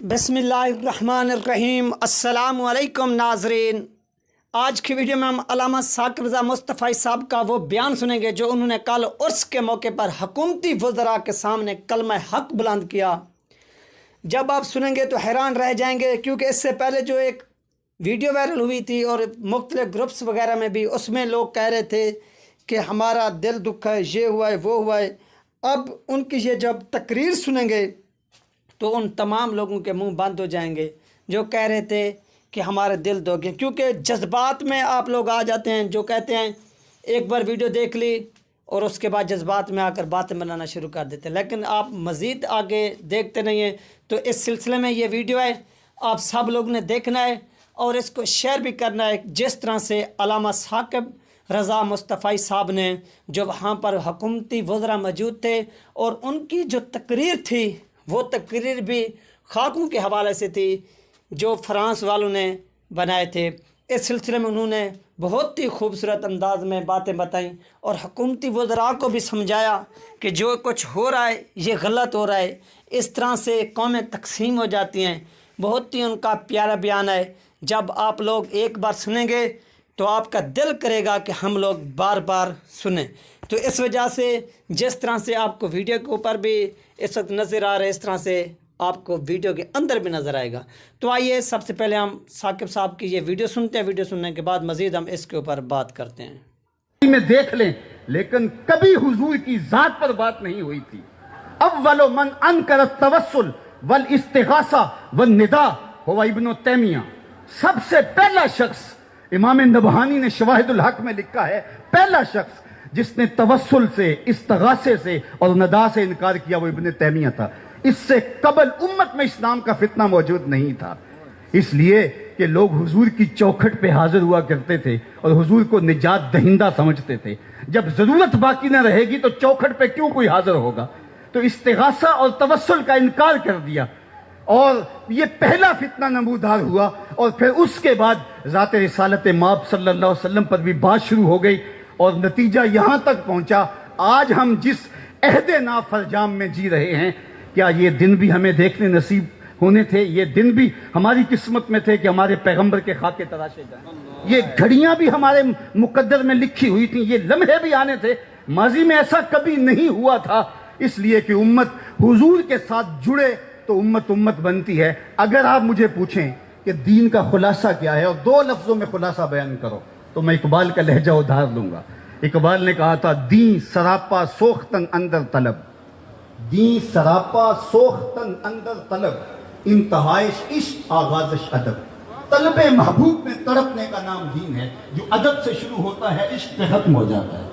बिस्मिल्लाहिर्रहमानिर्रहीम। अस्सलामुअलैकुम नाज़रीन, आज की वीडियो में हम अल्लामा साकिब रज़ा मुस्तफ़ाई साहब का वो बयान सुनेंगे जो उन्होंने कल उर्स के मौके पर हुकूमती वज़रा के सामने कलमा हक़ बुलंद किया। जब आप सुनेंगे तो हैरान रह जाएंगे, क्योंकि इससे पहले जो एक वीडियो वायरल हुई थी और मुख्तलिफ़ ग्रुप्स वगैरह में भी, उसमें लोग कह रहे थे कि हमारा दिल दुख है, ये हुआ है, वो हुआ है। अब उनकी ये जब तकरीर सुनेंगे तो उन तमाम लोगों के मुंह बंद हो जाएंगे जो कह रहे थे कि हमारे दिल दो गए, क्योंकि जज्बात में आप लोग आ जाते हैं। जो कहते हैं एक बार वीडियो देख ली और उसके बाद जज्बात में आकर बातें बनाना शुरू कर देते हैं, लेकिन आप मज़ीद आगे देखते नहीं हैं। तो इस सिलसिले में ये वीडियो है, आप सब लोग ने देखना है और इसको शेयर भी करना है। जिस तरह से अल्लामा साकिब रज़ा मुस्तफ़ाई साहब ने, जो वहाँ पर हुकूमती वज़रा मौजूद थे और उनकी जो तकरीर थी वो तकरीर भी खाकों के हवाले से थी जो फ्रांस वालों ने बनाए थे। इस सिलसिले में उन्होंने बहुत ही खूबसूरत अंदाज में बातें बताईं और हुकूमती वज़रा को भी समझाया कि जो कुछ हो रहा है ये गलत हो रहा है। इस तरह से कौमें तकसीम हो जाती हैं। बहुत ही उनका प्यारा बयान है। जब आप लोग एक बार सुनेंगे तो आपका दिल करेगा कि हम लोग बार बार सुने। तो इस वजह से जिस तरह से आपको वीडियो के ऊपर भी इस वक्त नज़र आ रहा है, इस तरह से आपको वीडियो के अंदर भी नज़र आएगा। तो आइए सबसे पहले हम साकिब साहब की ये वीडियो सुनते हैं। वीडियो सुनने के बाद मज़ीद हम इसके ऊपर बात करते हैं। में देख लें, लेकिन कभी हुजूर की ज़ात पर बात नहीं हुई थी। अव्वलो मन अनकर तवस्सुल वल इस्तिगासा वल निदा हुवा इब्न तैमिया। सबसे पहला शख्स, इमाम नबहानी ने शवाहिदुल हक में लिखा है, पहला शख्स जिसने तवस्सुल से, इस्तिगासे से और नदा से इनकार किया वो इब्न तैमिया था। इससे कबल उम्मत में इस्लाम का फितना मौजूद नहीं था, इसलिए कि लोग हुजूर की चौखट पे हाजिर हुआ करते थे और हुजूर को निजात दहिंदा समझते थे। जब जरूरत बाकी न रहेगी तो चौखट पे क्यों कोई हाजिर होगा। तो इस्तिगासा और तवस्सुल का इनकार कर दिया और ये पहला फितना नमूदार हुआ। और फिर उसके बाद ज़ात रिसालत माब सल्लल्लाहु अलैहि वसल्लम पर भी बात शुरू हो गई और नतीजा यहां तक पहुंचा, आज हम जिस अहदे नाफरजाम में जी रहे हैं, क्या ये दिन भी हमें देखने नसीब होने थे? ये दिन भी हमारी किस्मत में थे कि हमारे पैगंबर के खाके तराशे जाए। ये घड़ियां भी हमारे मुकद्दर में लिखी हुई थी, ये लम्हे भी आने थे। माजी में ऐसा कभी नहीं हुआ था, इसलिए कि उम्मत हुजूर के साथ जुड़े तो उम्मत उम्मत बनती है। अगर आप मुझे पूछें कि दीन का खुलासा क्या है और दो लफ्जों में खुलासा बयान करो, तो मैं इकबाल का लहजा उधार लूंगा। इकबाल ने कहा था, दी सरापा सोख्तन अंदर तलब, दी सरापा सोख्तन अंदर तलब, इंतहाइश इश्क आगाज़श अदब। तलब महबूब में तड़पने का नाम दीन है। जो अदब से शुरू होता है इश्क पे खत्म हो जाता है।